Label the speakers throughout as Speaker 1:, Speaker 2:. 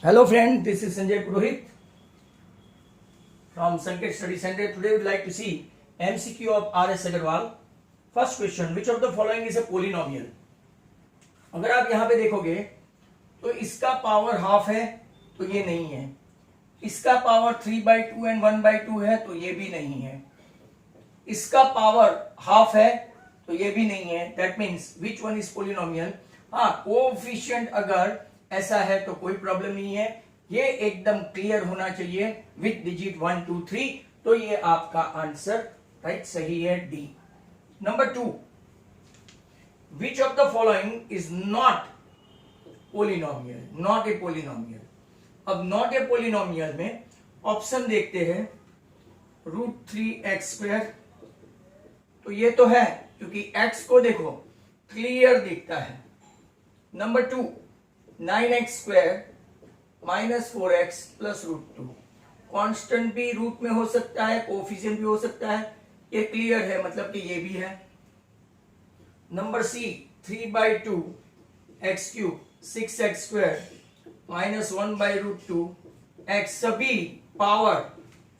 Speaker 1: Hello friend, this is Sanjay Purohit from Sanket Study Center. Today we would like to see MCQ of R.S. Agarwal. First question, which of the following is a polynomial? अगर आप यहाँ पे देखोगे तो इसका power half है तो ये नहीं है, इसका पावर 3/2 एंड 1/2 है तो ये भी नहीं है, इसका पावर हाफ है तो ये भी नहीं है. That means which one is polynomial. हाँ, कोएफिशिएंट अगर ऐसा है तो कोई प्रॉब्लम नहीं है, ये एकदम क्लियर होना चाहिए विथ डिजिट 1 2 3. तो ये आपका आंसर राइट सही है D. Number 2, which of the following is not polynomial. Not a polynomial. अब नॉट ए पोलिनोमियल में ऑप्शन देखते हैं. √3x², तो ये तो है क्योंकि x को देखो क्लियर दिखता है. Number 2, 9x² -4x + √2. कांस्टेंट भी रूट में हो सकता है, कोएफिशिएंट भी हो सकता है, ये क्लियर है मतलब कि ये भी है. Number C, 3/2 x³ 6x² -1/√2 x, सभी पावर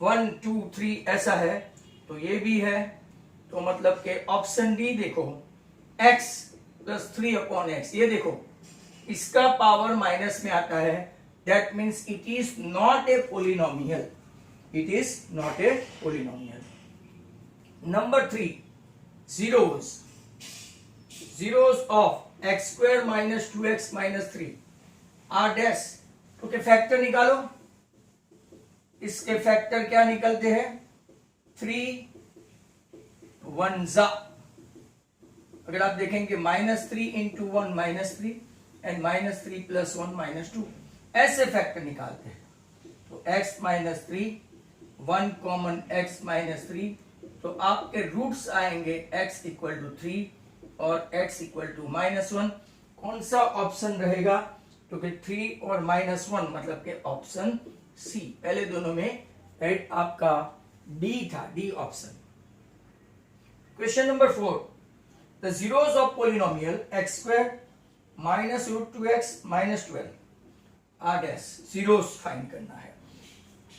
Speaker 1: 1 2 3 ऐसा है तो ये भी है. तो मतलब के ऑप्शन डी देखो, x + 3/x, ये देखो इसका पावर माइनस में आता है. That means it is not a polynomial. It is not a polynomial. Number 3, zeros of x² - 2x - 3 are dash. तो के फैक्टर निकालो. इसके फैक्टर क्या निकलते हैं? 3 1 अगर आप देखेंगे -3 × 1 -3 एंड -3 + 1 -2 ऐसे फैक्टर निकालते हैं. तो x - 3, 1 कॉमन x - 3, तो आपके रूट्स आएंगे x = 3 और x = -1. कौन सा ऑप्शन रहेगा? तो कि 3 और -1 मतलब के ऑप्शन सी. पहले दोनों में राइट आपका डी था, D option. Question number 4, the zeros of polynomial x² -√2x - 12 are dash. Zeros find करना है.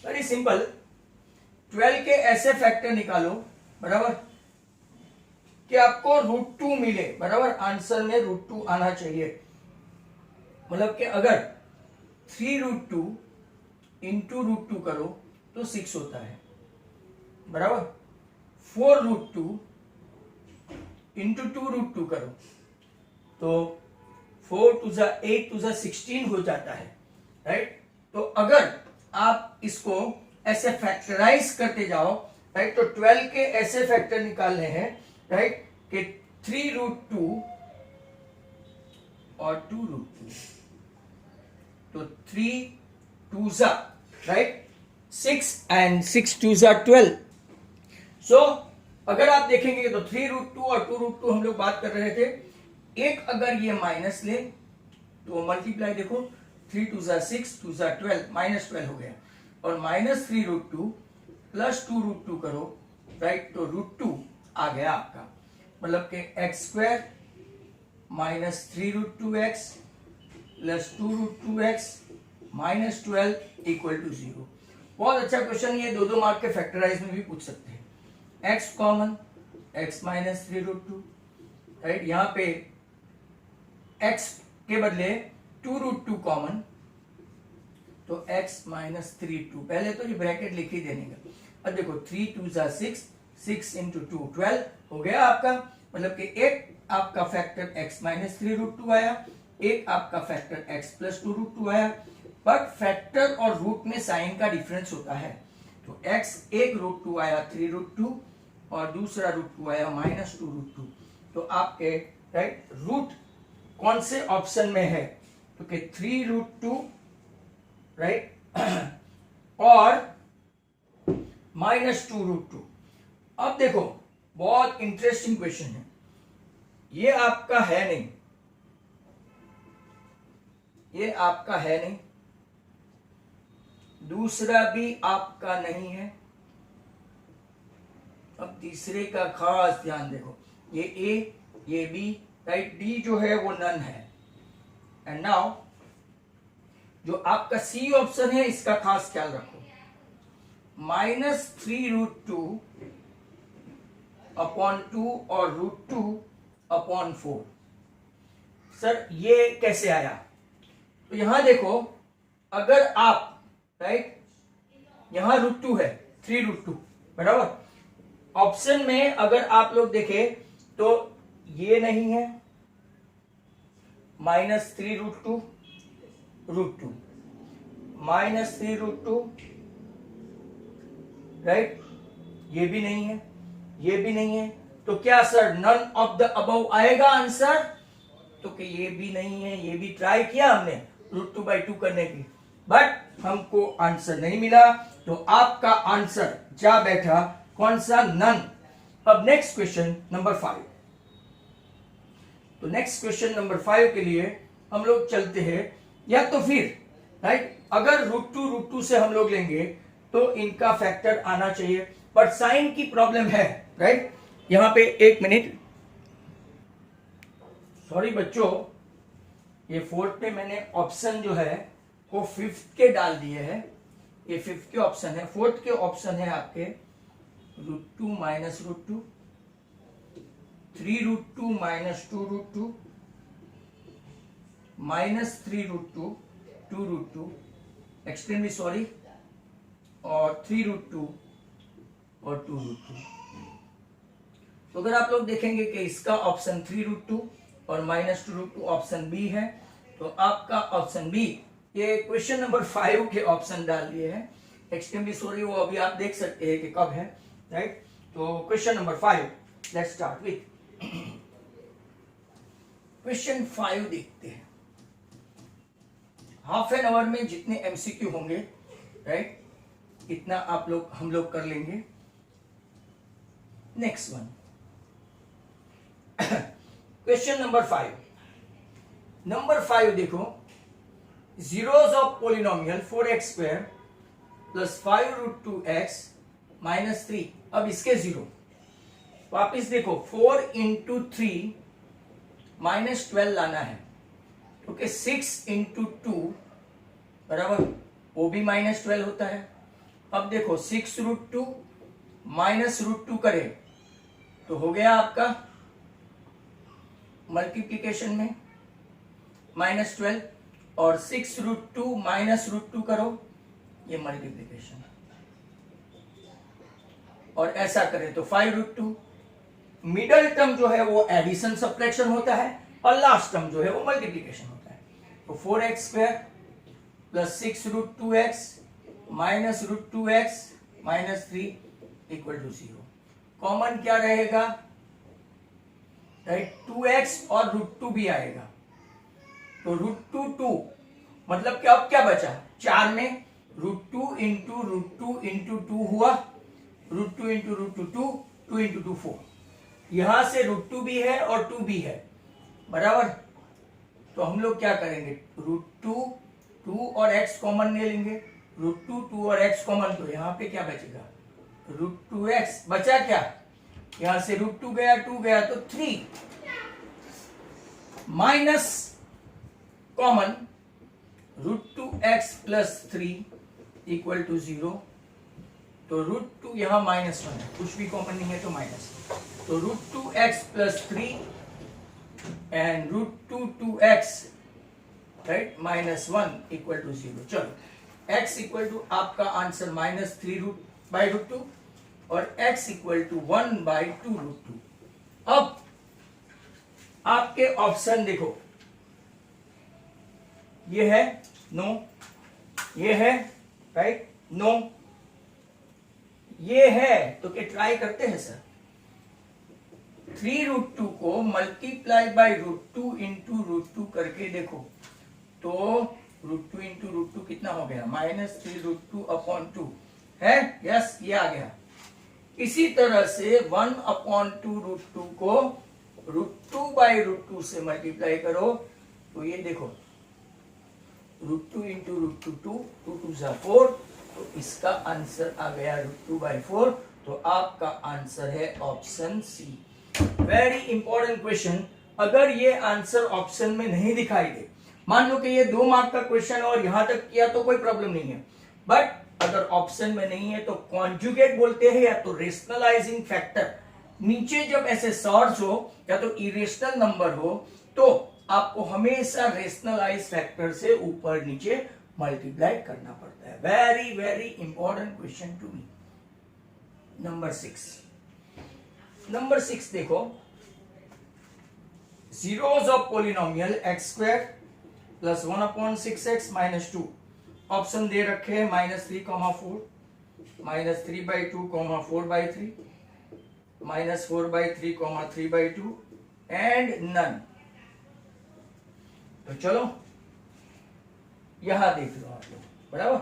Speaker 1: Very simple. 12 के ऐसे फैक्टर निकालो बराबर कि आपको √2 मिले. बराबर, आंसर में √2 आना चाहिए. मतलब कि अगर 3√2 × √2 करो तो 6 होता है. बराबर, 4√2 × 2√2 करो तो 4 × 2 = 8 × 2 = 16 हो जाता है. राइट. तो अगर आप इसको ऐसे फैक्टराइज करते जाओ राइट, तो 12 के ऐसे फैक्टर निकालने हैं राइट कि 3√2 और 2√2. तो 3 2 राइट 6 एंड 6 2 = 12. सो अगर आप देखेंगे तो 3√2 और 2√2 हम लोग बात कर रहे थे. एक अगर ये माइनस ले तो मल्टीप्लाई देखो, 3 2 = 6 2 = 12 -12 हो गया. और -3√2 + 2√2 करो राइट, तो √2 आ गया आपका. मतलब कि x² -3√2x + 2√2x -12 = 0. बहुत अच्छा क्वेश्चन. ये 2 मार्क के फैक्टराइज में भी पूछ सकते हैं. x common, x -3√2 right. यहां पे x के बदले 2√2 कॉमन, तो x -3√2. पहले तो ये ब्रैकेट लिख ही देने का. अब देखो 3 2 = 6, 6 × 2 12 हो गया आपका. मतलब कि एक आपका फैक्टर x -3√2 आया, एक आपका फैक्टर x + 2√2 आया. बट फैक्टर और रूट में साइन का डिफरेंस होता है. तो x एक √2 आया 3√2 और दूसरा √2 आया -2√2. तो आपके राइट रूट कौन से ऑप्शन में है? तो कि 3√2 राइट और -2√2. अब देखो बहुत इंटरेस्टिंग क्वेश्चन है. ये आपका है नहीं, ये आपका है नहीं, दूसरा भी आपका नहीं है. अब तीसरे का खास ध्यान देखो. ये ए, ये बी राइट, डी जो है वो नन है. एंड नाउ जो आपका सी ऑप्शन है इसका खास ख्याल रखो, -3√2 अपॉन 2 और √2 अपॉन 4। सर ये कैसे आया? तो यहां देखो, अगर आप राइट यहां √2 है, 3√2 बराबर। ऑप्शन में अगर आप लोग देखें तो ये नहीं है, -3√2 √2 -3√2 राइट, ये भी नहीं है, ये भी नहीं है। तो क्या sir none of the above आएगा आंसर? तो कि ये भी नहीं है, ये भी ट्राई किया हमने √2/2 करने की, बट हमको आंसर नहीं मिला। तो आपका आंसर जा बैठा कौन सा? नन। अब नेक्स्ट क्वेश्चन नंबर 5। तो नेक्स्ट क्वेश्चन नंबर 5 के लिए हम लोग चलते हैं, या तो फिर राइट अगर √2 से हम लोग लेंगे तो इनका फैक्टर आना चाहिए, पर साइन की प्रॉब्लम है राइट। यहां पे एक मिनट, सॉरी बच्चों, ये 4th पे मैंने ऑप्शन जो है वो 5th के डाल दिए हैं। ये 5th के ऑप्शन है, 4th के ऑप्शन है आपके √2 माइनस √2, 3√2 माइनस 2√2, -3√2, 2√2, एक्सट्रीमली सॉरी, और 3√2 और 2√2। तो अगर आप लोग देखेंगे कि इसका ऑप्शन 3√2 और -2√2 ऑप्शन बी है, तो आपका ऑप्शन बी, ये क्वेश्चन नंबर 5 के ऑप्शन डाल दिए हैं। एक्सट्रीमली सॉरी, वो अभी आप देख सकते हैं कि कब है राइट। तो question number 5, let's start with question 5 देखते हैं। हाफ एन आवर में जितने एमसीक्यू होंगे राइट, इतना आप लोग हम लोग कर लेंगे। Next one, question number 5। Number 5 देखो, zeros of polynomial 4x² plus 5√2x minus 3। अब इसके जीरो वापिस देखो, 4 इंटू 3 -12 लाना है, क्योंकि 6 इंटू 2 बराबर वो भी -12 होता है। अब देखो 6√2 माइनस √2 करें तो हो गया आपका मल्टीप्लीकेशन में -12, और 6√2 माइनस √2 करो, ये मल्टीप्लीकेशन, और ऐसा करें तो 5√2। मिडल टर्म जो है वो एडिशन सब्ट्रैक्शन होता है, और लास्ट टर्म जो है वो मल्टीप्लीकेशन होता है। तो 4x² plus 6√2x minus √2x minus 3 equal to 0। Common क्या रहेगा राइट, 2x और √2 भी आएगा, तो √2 मतलब क्या, अब क्या बचा 4 में, √2 इंटू √2 इंटू 2 हुआ, √2 इंटू √2 2, 2 इंटू 2 4। यहां से √2 भी है और 2 भी है बराबर। तो हम लोग क्या करेंगे, √2 2 और x कॉमन ले लेंगे, √2 2 और x कॉमन, तो यहां पे क्या बचेगा, √2x बचा क्या, यहां से √2 गया 2 गया तो 3 minus common √2x plus 3 equal to 0। तो √2 यहां -1 है, कुछ भी कॉमन नहीं है तो माइनस, तो √2x plus 3 and √2x right -1 equal to 0। चलो x इक्वल टू आपका आंसर -3√2 और x इक्वल टू 1/2√2। अब आपके ऑप्शन देखो, ये है नो, ये है राइट नो, ये है, तो क्या ट्राई करते हैं सर। 3√2 को मल्टीप्लाई बाय √2 इंटू √2 करके देखो, तो √2 इंटू √2 कितना हो गया, -3√2/2 है, यस ये आ गया। इसी तरह से 1/2√2 को √2/√2 से मल्टीप्लाई करो, तो ये देखो √2 इंटू √2 2, 2 2 4, तो इसका आंसर आ गया √2/4। तो आपका आंसर है option C. Very important question, अगर ये आंसर ऑप्शन में नहीं दिखाई दे मान लो कि ये 2 मार्क का क्वेश्चन और यहां तक किया तो कोई प्रॉब्लम नहीं है, बट अगर ऑप्शन में नहीं है तो कॉन्जुगेट बोलते हैं या तो रेशनलाइजिंग फैक्टर। नीचे जब ऐसे सॉर्ट्स हो या तो इरेशनल नंबर हो तो आपको हमेशा रेशनलाइज फैक्टर से ऊपर नीचे मल्टीप्लाई करना पड़ता है। Very very important question to me. Number 6 देखो, zeros of polynomial x square plus 1/6x minus 2 option दे रखे हैं -3,4, -3/2, 4/3, -4/3, 3/2 एंड नन। तो चलो यहां देख लो आप लोग, बराबर।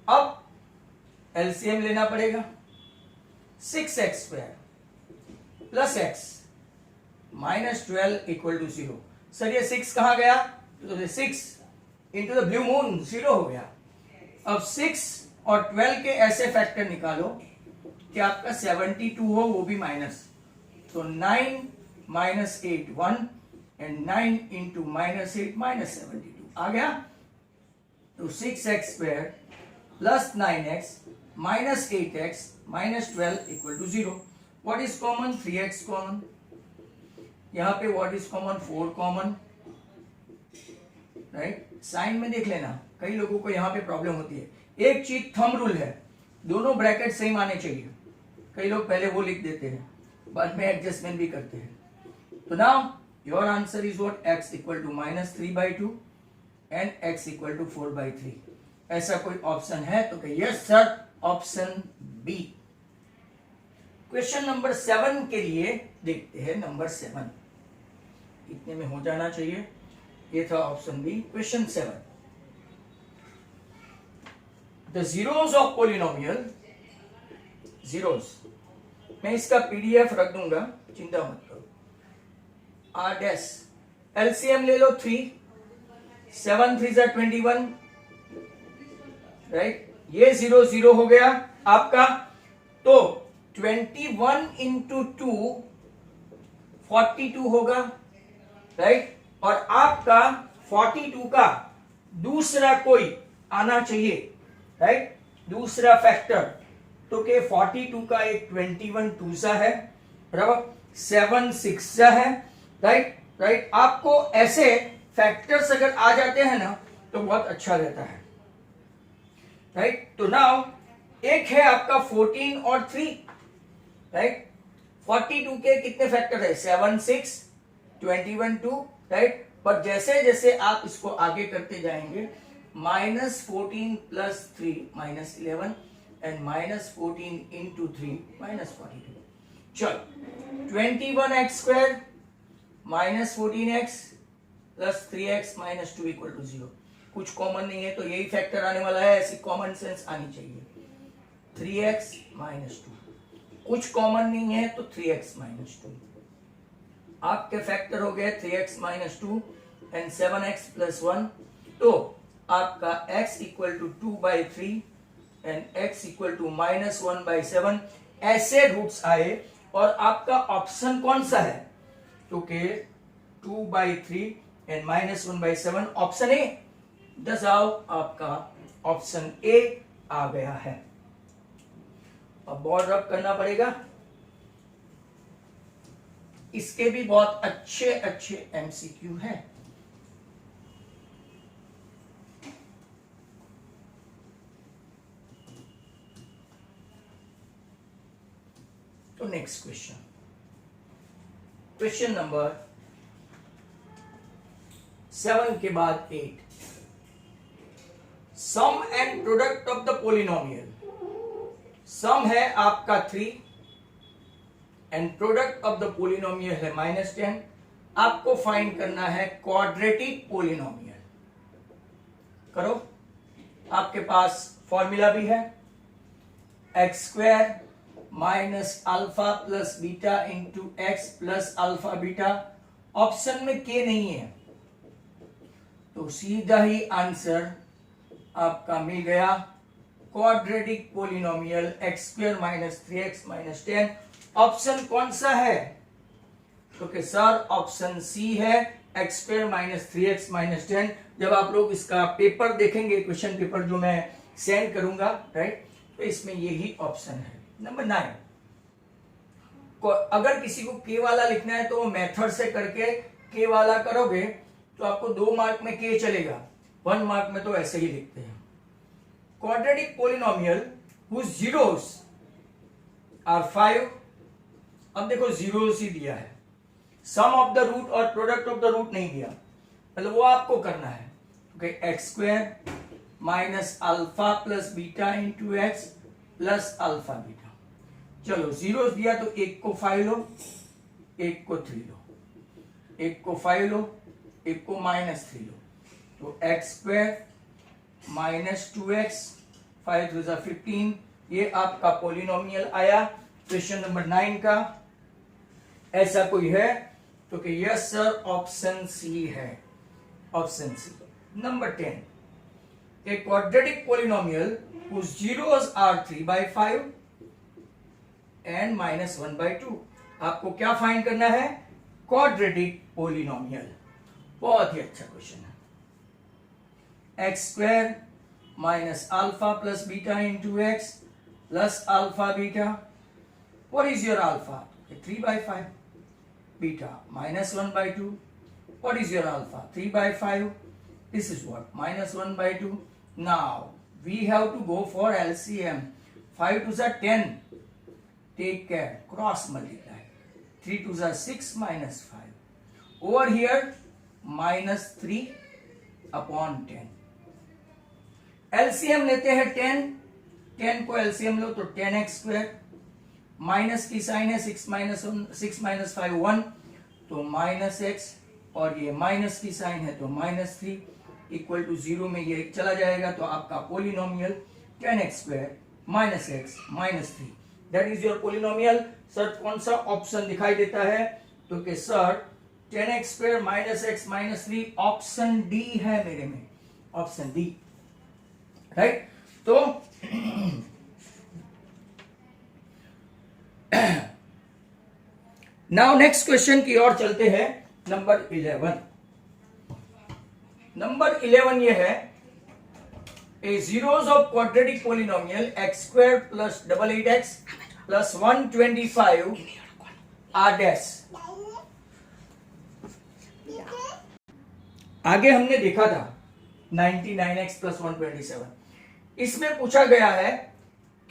Speaker 1: अब एलसीएम लेना पड़ेगा। 6x² plus x -12 equal to 0। Sir ये 6 कहां गया? तो 6 इंटू द ब्लू मून 0 हो गया। अब 6 और 12 के ऐसे फैक्टर निकालो कि आपका 72 हो, वो भी माइनस। तो 9 - 8 1 एंड 9 इंटू -8 -72 आ गया। तो 6x² plus 9x minus 8x minus 12 equal to 0. What is common? 3x common. यहां पे what is common? 4 common. Right? Sign में देख लेना, कई लोगों को यहां पे प्रॉब्लम होती है। एक चीज थंब रूल है, दोनों ब्रैकेट सेम आने चाहिए। कई लोग पहले वो लिख देते हैं, बाद में एडजस्टमेंट भी करते हैं। तो now your answer is what? x equal to -3/2 and x equal to 4/3। ऐसा कोई ऑप्शन है तो कहिए yes sir, option B. Question number 7 के लिए देखते हैं। नंबर 7 इतने में हो जाना चाहिए। ये था option B. Question 7, the zeros of polynomial, zeros मैं इसका पीडीएफ रख दूंगा, चिंता मत करो। आर डैश एलसीएम ले लो 3, 7 3 = 21, राइट। ये 0 0 हो गया आपका। तो 21 इंटू 2 42 होगा, राइट। और आपका 42 का दूसरा कोई आना चाहिए, राइट, दूसरा फैक्टर। तो के 42 का एक 21 2 है, बराबर, 7 6 है, राइट राइट। आपको ऐसे फैक्टर्स अगर आ जाते हैं ना तो बहुत अच्छा रहता है, राइट। तो नाउ एक है आपका 14 और 3, राइट। 42 के कितने फैक्टर है? 7 6 21 2, राइट। पर जैसे जैसे आप इसको आगे करते जाएंगे, -14 + 3 -11 एंड -14 इंटू 3 -42। चलो 21x² -14x + 3x - 2 = 0। कुछ कॉमन नहीं है तो यही फैक्टर आने वाला है, ऐसी कॉमन सेंस आनी चाहिए। 3x - 2, कुछ कॉमन नहीं है तो 3x - 2। आपके फैक्टर हो गए 3x - 2 एंड 7x + 1। तो आपका x = 2/3 एंड x = -1/7 ऐसे रूट्स आए। और आपका ऑप्शन कौन सा है? तो के 2/3 एंड -1/7 ऑप्शन ए। दस आओ, आपका ऑप्शन ए आ गया है। अब बोर्ड रब करना पड़ेगा। इसके भी बहुत अच्छे अच्छे एमसीक्यू हैं। तो नेक्स्ट क्वेश्चन, क्वेश्चन नंबर 7 के बाद 8। Sum and product of the polynomial. Sum है आपका 3 and product of the polynomial है -10। आपको फाइंड करना है क्वाड्रेटिक पोलिनोमियल। करो, आपके पास फॉर्मूला भी है, x² -α + β इंटू x + α β। ऑप्शन में k नहीं है तो सीधा ही आंसर आपका मिल गया quadratic polynomial x² - 3x - 10। Option कौन सा है? तो कि सर ऑप्शन सी है, x square minus 3x minus 10। जब आप लोग इसका पेपर देखेंगे, क्वेश्चन पेपर जो मैं सेंड करूंगा, राइट, तो इसमें यही ऑप्शन है। नंबर 9, अगर किसी को के वाला लिखना है तो मेथड से करके के वाला करोगे तो आपको 2 मार्क में के चलेगा, 1 मार्क में तो ऐसे ही लिखते हैं। Quadratic polynomial whose zeros are 5, अब देखो जीरोस ही दिया है, सम ऑफ द रूट और प्रोडक्ट ऑफ द रूट नहीं दिया, मतलब वो आपको करना है। Okay, x square minus alpha plus beta into x plus alpha beta. चलो जीरोस दिया तो एक को 5 लो, एक को 3 लो, एक को 5 लो, एक को -3 लो, तो एक्स स्क्वायर माइनस 2x 5 2 15, ये आपका पोलिनोमियल आया क्वेश्चन नंबर 9 का। ऐसा कोई है तो कि यस सर, ऑप्शन सी है, option C. Number 10, a quadratic polynomial whose zeros are 3/5 and -1/2। आपको क्या फाइंड करना है? Quadratic polynomial. बहुत ही अच्छा क्वेश्चन है। X square minus alpha plus beta into x plus alpha beta. What is your alpha? 3/5। Beta -1/2। What is your alpha? 3/5। This is what? -1/2। Now we have to go for LCM. 5 2 10, take care, cross multiply, 3 2 6 -5 over here -3 upon 10। LCM लेते हैं 10, 10 को LCM लो तो 10x square, minus की sign है 6 - 5 1, तो -x, और ये minus की साइन है तो -3 इक्वल टू 0 में ये चला जाएगा, तो आपका polynomial 10x square minus x minus 3, that is your polynomial. Sir कौन सा ऑप्शन दिखाई देता है? तो कि sir 10x square minus x minus 3, option D है मेरे में, ऑप्शन डी, राइट। तो नाउ नेक्स्ट क्वेश्चन की ओर चलते हैं। नंबर 11, नंबर 11 ये है, a zeros of quadratic polynomial x square plus 88x plus 125 are dash. आगे हमने देखा था 99x प्लस 127, इसमें पूछा गया है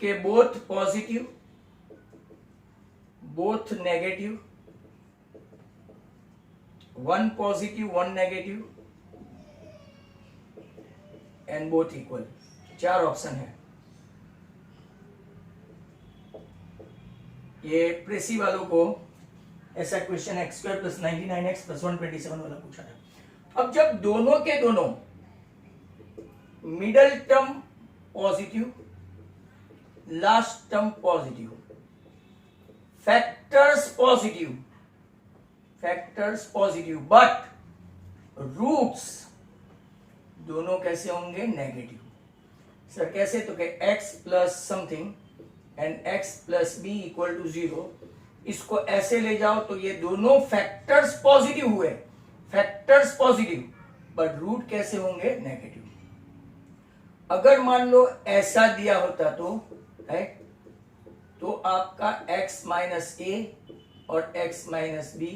Speaker 1: कि both positive, both negative, 1 positive 1 negative and both equal. 4 option है। ये प्रेसी वालों को ऐसा question x square plus 99x plus 127 वाला पूछा था। अब जब दोनों के दोनों middle term positive, last term positive, factors positive, factors positive, but roots दोनों कैसे होंगे? नेगेटिव। सर कैसे? तो कि x plus something and x plus b equal to 0, इसको ऐसे ले जाओ तो ये दोनों फैक्टर्स पॉजिटिव हुए, फैक्टर्स पॉजिटिव, बट रूट कैसे होंगे? नेगेटिव। अगर मान लो ऐसा दिया होता तो, राइट, तो आपका x माइनस ए और x माइनस बी,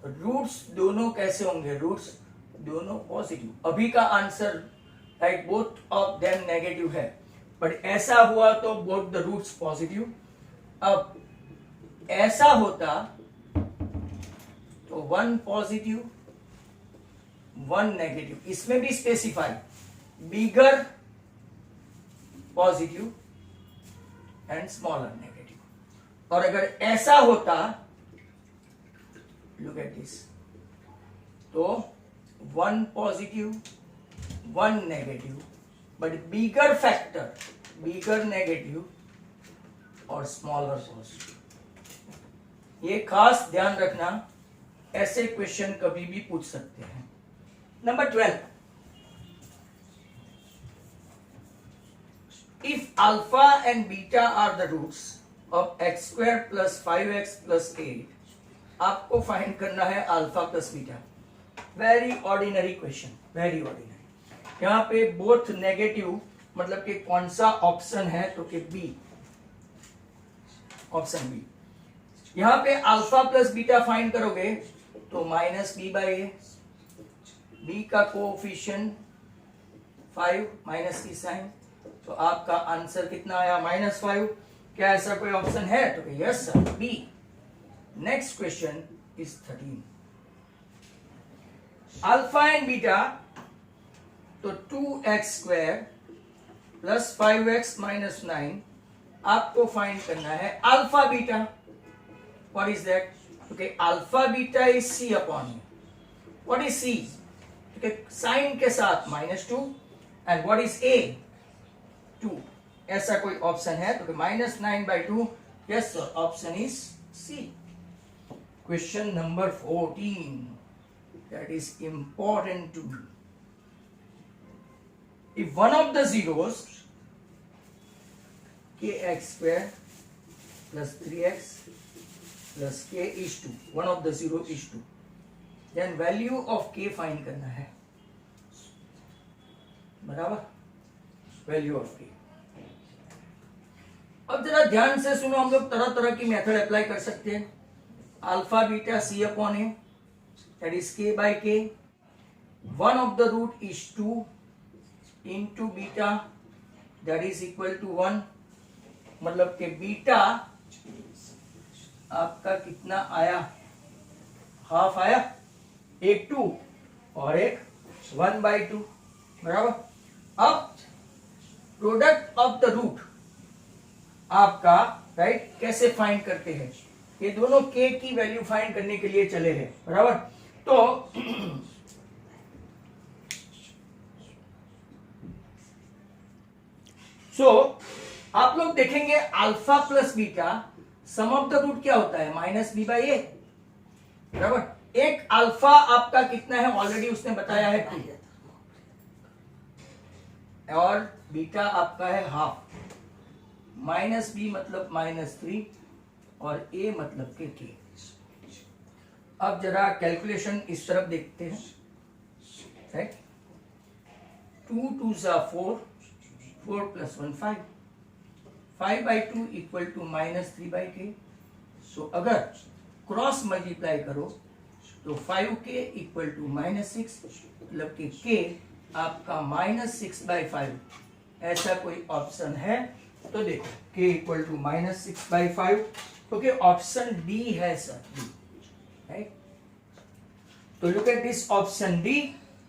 Speaker 1: रूट्स दोनों कैसे होंगे? रूट्स दोनों पॉजिटिव। अभी का answer, right, both of them negative है, बट ऐसा हुआ तो बोथ द रूट्स पॉजिटिव। अब ऐसा होता तो 1 पॉजिटिव 1 नेगेटिव, इसमें भी specify, bigger positive and smaller negative. और अगर ऐसा होता, लुक एट दिस, तो 1 positive 1 negative, but bigger factor, bigger negative और स्मॉलर पॉजिटिव। ये खास ध्यान रखना, ऐसे क्वेश्चन कभी भी पूछ सकते हैं। Number 12, if alpha and beta are the roots of x square plus 5x plus 8, आपको फाइंड करना है alpha plus beta. Very ordinary question, very ordinary. यहाँ पे बोथ नेगेटिव, मतलब कि कौन सा ऑप्शन है, तो कि बी, ऑप्शन बी। यहाँ पे अल्फा प्लस बीटा फाइंड करोगे तो minus b by a, b का कोएफिशिएंट 5 माइनस की साइन, तो आपका आंसर कितना आया, -5। क्या ऐसा कोई ऑप्शन है, तो yes sir, B. Next question is 13। Alpha and beta, तो 2x² प्लस 5x माइनस 9 आपको फाइंड करना है alpha beta. What is that, okay, alpha beta is c upon a. What is c, okay, sign के साथ -2, and what is a, 2। ऐसा कोई option है, तो -9/2, yes sir, option is c। Question number 14, that is important to me. If one of the zeros, kx² plus 3x plus k is 2, one of the zero is 2, then value of k find करना है, बराबर, value of के। अब जरा ध्यान से सुनो, हम लोग तरह तरह की मेथड अप्लाई कर सकते हैं। Alpha beta c upon A, that is k by k, one of the root is 2 into beta, that is equal to 1, मतलब कि बीटा आपका कितना आया, हाफ आया, एक 2 और एक 1/2, बराबर। अब प्रोडक्ट ऑफ द रूट आपका, राइट, कैसे फाइंड करते हैं, ये दोनों k की वैल्यू फाइंड करने के लिए चले हैं, बराबर। तो आप लोग देखेंगे alpha plus beta, sum of the root क्या होता है, -b/a, बराबर। एक अल्फा आपका कितना है, ऑलरेडी उसने बताया है 2, और बीटा आपका है हाफ, -b मतलब -3, और a मतलब के k। अब जरा कैलकुलेशन इस तरफ देखते हैं, राइट। 2 2 4, 4 + 1 5, 5/2 equal to -3/k। सो अगर क्रॉस मल्टीप्लाई करो तो 5k इक्वल टू -6, मतलब कि k आपका -6/5। ऐसा कोई ऑप्शन है, तो देखो k equal to -6/5, okay, option D है सर, डी, राइट। तो look at this option D,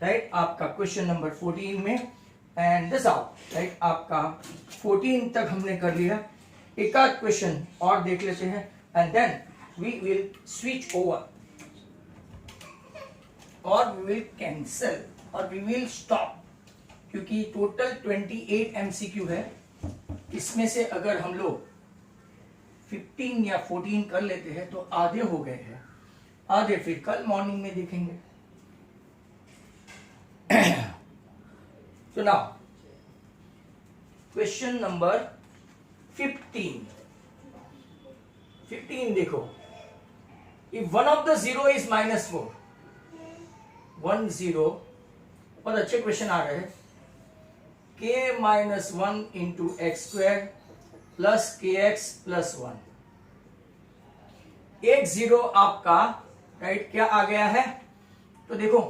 Speaker 1: right, आपका क्वेश्चन नंबर 14 में, एंड दिस आउट, राइट, आपका 14 तक हमने कर लिया। एक आध क्वेश्चन और देख लेते हैं, and then we will switch over, और वी विल कैंसल, और वी विल स्टॉप, क्योंकि टोटल 28 MCQ है। इसमें से अगर हम लोग 15 या 14 कर लेते हैं तो आधे हो गए हैं, आधे फिर कल मॉर्निंग में देखेंगे। तो नाउ क्वेश्चन नंबर 15 देखो, if one of the zero is -4, 1 0, बहुत अच्छे क्वेश्चन आ रहे हैं। k - 1 into x² plus kx plus 1, एक जीरो आपका, राइट, क्या आ गया है, तो देखो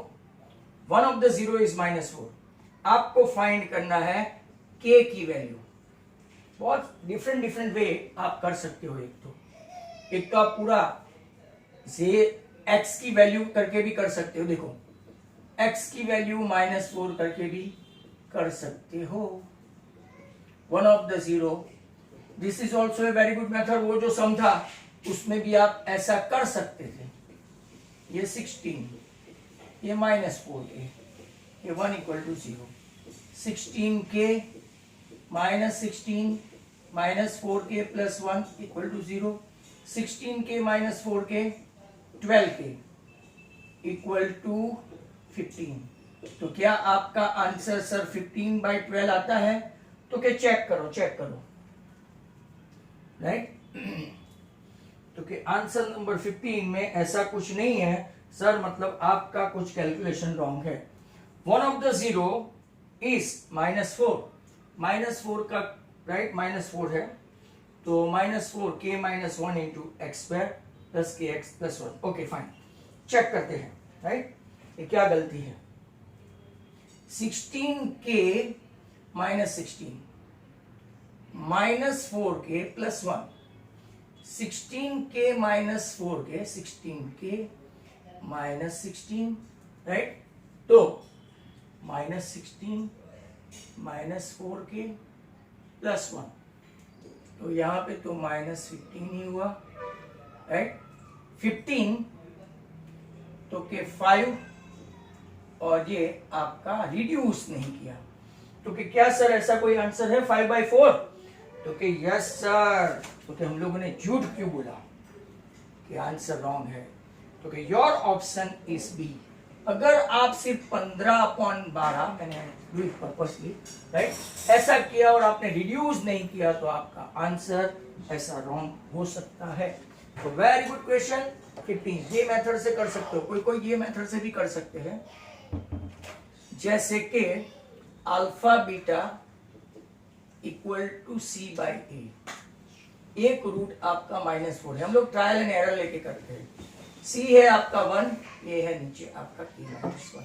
Speaker 1: one of the zero is -4, आपको फाइंड करना है k की वैल्यू। बहुत डिफरेंट वे आप कर सकते हो। एक तो आप पूरा से x की वैल्यू करके भी कर सकते हो, देखो x की वैल्यू -4 करके भी कर सकते हो, one of the zero. This is also a very good method. वो जो सम था उसमें भी आप ऐसा कर सकते थे। ये 16, ये -4k, ये 1 = 0, 16k -16 -4k plus 1 = 0, 16k - 4k 12k = 15। तो क्या आपका आंसर सर 15/12 आता है? तो क्या चेक करो, राइट। तो कि आंसर नंबर 15 में ऐसा कुछ नहीं है सर मतलब आपका कुछ कैलकुलेशन रॉन्ग है। One of the zero is -4, -4 का राइट -4 है, तो -4 k - 1 into x square plus k x plus 1। Okay fine, check करते हैं राइट, ये क्या गलती है। 16k - 16 -4k plus 1, 16k - 4k, 16k - 16 right, तो -16 -4k प्लस 1, तो यहाँ पे तो -15 ही हुआ राइट। 15 तो के 5 और ये आपका रिड्यूस नहीं किया, तो कि क्या सर ऐसा कोई आंसर है 5/4? तो कि यस सर, तो कि हम लोगों ने झूठ क्यों बोला कि आंसर रॉन्ग है, तो कि योर ऑप्शन इज बी। अगर आप सिर्फ 15/12 मैंने डू इट पर्पसली राइट ऐसा किया और आपने रिड्यूस नहीं किया तो आपका आंसर ऐसा रॉन्ग हो सकता है। तो वेरी गुड क्वेश्चन। 15 ये मेथड से कर सकते हो, कोई ये मेथड से भी कर सकते हैं, जैसे कि alpha beta equal to c by a, एक रूट आपका -4 है, हम लोग ट्रायल एंड एरर लेके करते हैं। सी है आपका 1, ये है नीचे आपका k - 1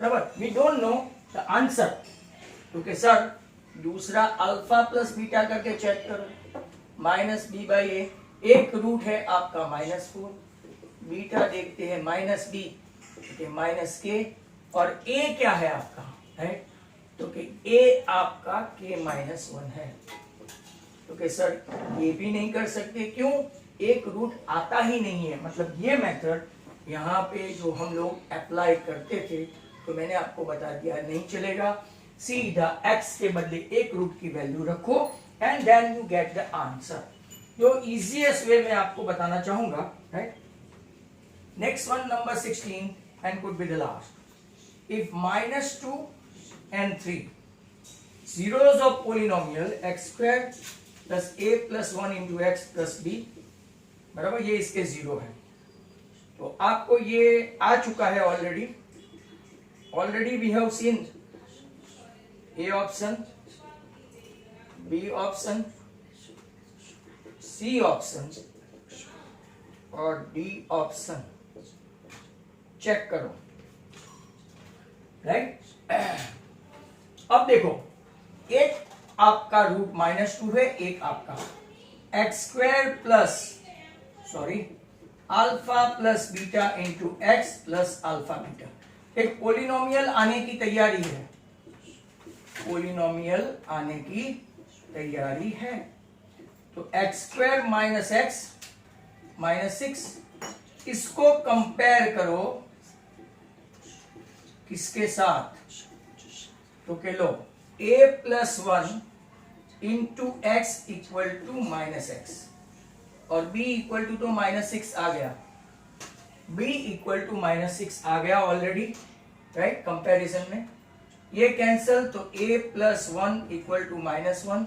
Speaker 1: बराबर। We don't know the answer, क्योंकि सर दूसरा अल्फा प्लस बीटा करके चेक करो, -b/a, एक रूट है आपका -4, बीटा देखते हैं -b -k, और a क्या है आपका राइट, तो कि a आपका k - 1 है, तो कि सर ये भी नहीं कर सकते, क्यों? एक रूट आता ही नहीं है, मतलब ये मेथड यहाँ पे जो हम लोग अप्लाई करते थे तो मैंने आपको बता दिया नहीं चलेगा। सीधा x के बदले एक रूट की वैल्यू रखो and then you get the answer. जो इजीएस्ट वे में आपको बताना चाहूंगा right. Next one number 16 and could be the last. If -2 and 3 zeros of polynomial x square plus a plus 1 into x plus b बराबर, ये इसके zero है, तो आपको ये आ चुका है already we have seen a option, B option, C option और डी ऑप्शन। चेक करो राइट। अब देखो, एक आपका रूट -2 है, एक आपका x² plus alpha plus beta into x plus alpha beta. एक पोलिनोमियल आने की तैयारी है, पोलिनोमियल आने की तैयारी है, तो x² माइनस एक्स -6, इसको कंपेयर करो किसके साथ, तो कह लो a plus 1 into x equal to -x, और b इक्वल टू तो -6 आ गया, b इक्वल टू -6 आ गया ऑलरेडी राइट। कंपैरिजन में ये कैंसल, तो a plus 1 equal to -1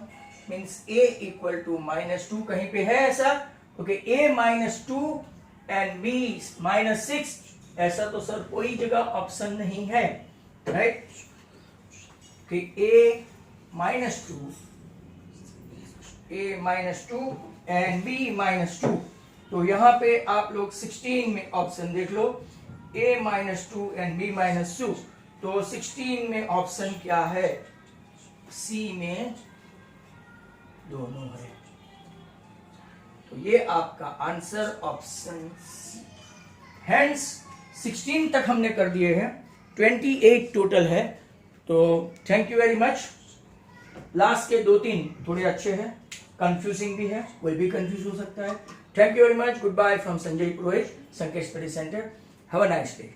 Speaker 1: means a equal to -2 कहीं पे है ऐसा, क्योंकि a -2 एंड b -6, ऐसा तो सर कोई जगह ऑप्शन नहीं है राइट, कि a -2 एंड b -2, तो यहां पे आप लोग 16 में ऑप्शन देख लो, a -2 एंड b -2, तो 16 में ऑप्शन क्या है, c में दोनों है, तो ये आपका आंसर ऑप्शन सी। हेंस 16 तक हमने कर दिए हैं, 28 टोटल है, तो thank you very much. Last के 2-3 थोड़े अच्छे हैं, कंफ्यूजिंग भी है, कोई भी कंफ्यूज हो सकता है। Thank you very much, good bye from Sanjay Purohit, Sanket study centre. Have a nice day.